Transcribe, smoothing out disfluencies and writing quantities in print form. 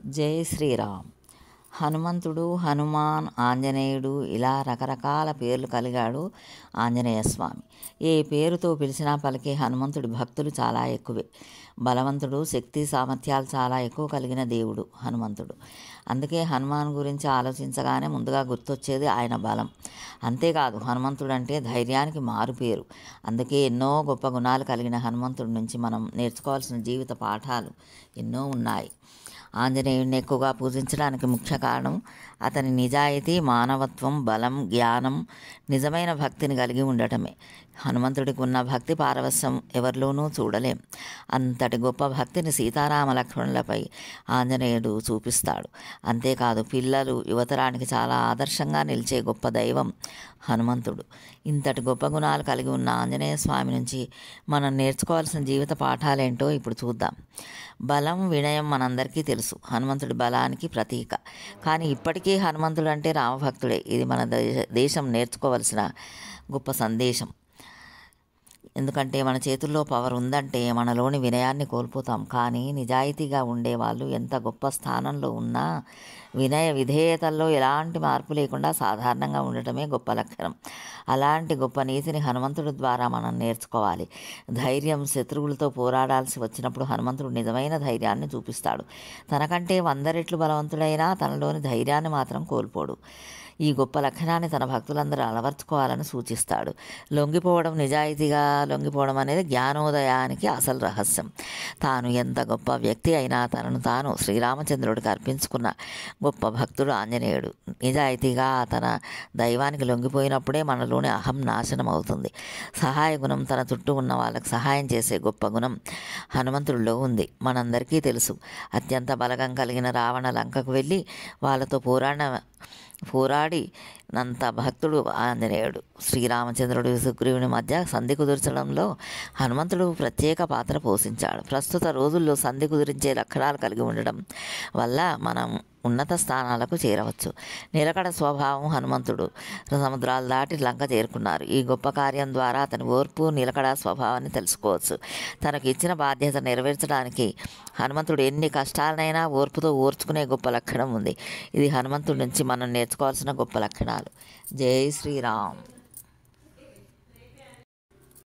జై శ్రీరామ్. హనుమంతుడు, హనుమాన్, ఆంజనేయుడు ఇలా రకరకాల పేర్లు కలిగాడు ఆంజనేయ స్వామి. ఏ పేరుతో పిలిచినా పలికే హనుమంతుడి భక్తులు చాలా ఎక్కువే. బలవంతుడు, శక్తి సామర్థ్యాలు చాలా ఎక్కువ కలిగిన దేవుడు హనుమంతుడు. అందుకే హనుమాన్ గురించి ఆలోచించగానే ముందుగా గుర్తొచ్చేది ఆయన బలం. అంతేకాదు, హనుమంతుడు అంటే ధైర్యానికి మారుపేరు. అందుకే ఎన్నో గొప్ప గుణాలు కలిగిన హనుమంతుడి నుంచి మనం నేర్చుకోవాల్సిన జీవిత పాఠాలు ఎన్నో ఉన్నాయి. ఆంజనేయుడిని ఎక్కువగా పూజించడానికి ముఖ్య కారణం అతని నిజాయితీ, మానవత్వం, బలం, జ్ఞానం, నిజమైన భక్తిని కలిగి ఉండటమే. హనుమంతుడికి ఉన్న భక్తి పారవస్యం ఎవరిలోనూ చూడలేం. అంతటి గొప్ప భక్తిని సీతారామ లక్ష్మణులపై ఆంజనేయుడు చూపిస్తాడు. అంతేకాదు, పిల్లలు, యువతరానికి చాలా ఆదర్శంగా నిలిచే గొప్ప దైవం హనుమంతుడు. ఇంతటి గొప్ప గుణాలు కలిగి ఉన్న ఆంజనేయ స్వామి నుంచి మనం నేర్చుకోవాల్సిన జీవిత పాఠాలేంటో ఇప్పుడు చూద్దాం. బలం, వినయం మనందరికీ తెలుసు. హనుమంతుడి బలానికి ప్రతీక. కానీ ఇప్పటికీ హనుమంతుడు అంటే రామభక్తుడే. ఇది మన దేశం నేర్చుకోవలసిన గొప్ప సందేశం. ఎందుకంటే మన చేతుల్లో పవర్ ఉందంటే మనలోని వినయాన్ని కోల్పోతాం. కానీ నిజాయితీగా ఉండేవాళ్ళు ఎంత గొప్ప స్థానంలో ఉన్నా వినయ విధేయతల్లో ఎలాంటి మార్పు లేకుండా సాధారణంగా ఉండటమే గొప్ప లక్షణం. అలాంటి గొప్ప నీతిని హనుమంతుడి ద్వారా మనం నేర్చుకోవాలి. ధైర్యం. శత్రువులతో పోరాడాల్సి వచ్చినప్పుడు హనుమంతుడు నిజమైన ధైర్యాన్ని చూపిస్తాడు. తనకంటే 100 రెట్లు బలవంతుడైనా తనలోని ధైర్యాన్ని మాత్రం కోల్పోడు. ఈ గొప్ప లక్షణాన్ని తన భక్తులందరూ అలవర్చుకోవాలని సూచిస్తాడు. లొంగిపోవడం, నిజాయితీగా లొంగిపోవడం అనేది జ్ఞానోదయానికి అసలు రహస్యం. తాను ఎంత గొప్ప వ్యక్తి అయినా తనను తాను శ్రీరామచంద్రుడికి అర్పించుకున్న గొప్ప భక్తుడు ఆంజనేయుడు. నిజాయితీగా తన దైవానికి లొంగిపోయినప్పుడే మనలోని అహం నాశనం అవుతుంది. సహాయ గుణం. తన చుట్టూ ఉన్న వాళ్ళకు సహాయం చేసే గొప్ప గుణం హనుమంతుడిలో ఉంది. మనందరికీ తెలుసు, అత్యంత బలగం కలిగిన రావణ లంకకు వెళ్ళి వాళ్ళతో పోరాడినంత భక్తుడు ఆంజనేయుడు. శ్రీరామచంద్రుడు, సుగ్రీవుని మధ్య సంధి కుదుర్చడంలో హనుమంతుడు ప్రత్యేక పాత్ర పోషించాడు. ప్రస్తుత రోజుల్లో సంధి కుదిరించే లక్షణాలు కలిగి ఉండడం వల్ల మనం ఉన్నత స్థానాలకు చేరవచ్చు. నిలకడ స్వభావం. హనుమంతుడు సముద్రాలు దాటి లంక చేరుకున్నారు. ఈ గొప్ప కార్యం ద్వారా అతని ఓర్పు, నిలకడ స్వభావాన్ని తెలుసుకోవచ్చు. తనకు ఇచ్చిన బాధ్యత నెరవేర్చడానికి హనుమంతుడు ఎన్ని కష్టాలనైనా ఓర్పుతో ఓర్చుకునే గొప్ప లక్షణం ఉంది. ఇది హనుమంతుడి నుంచి మనం నేర్చుకోవాల్సిన గొప్ప లక్షణాలు. జై శ్రీరామ్.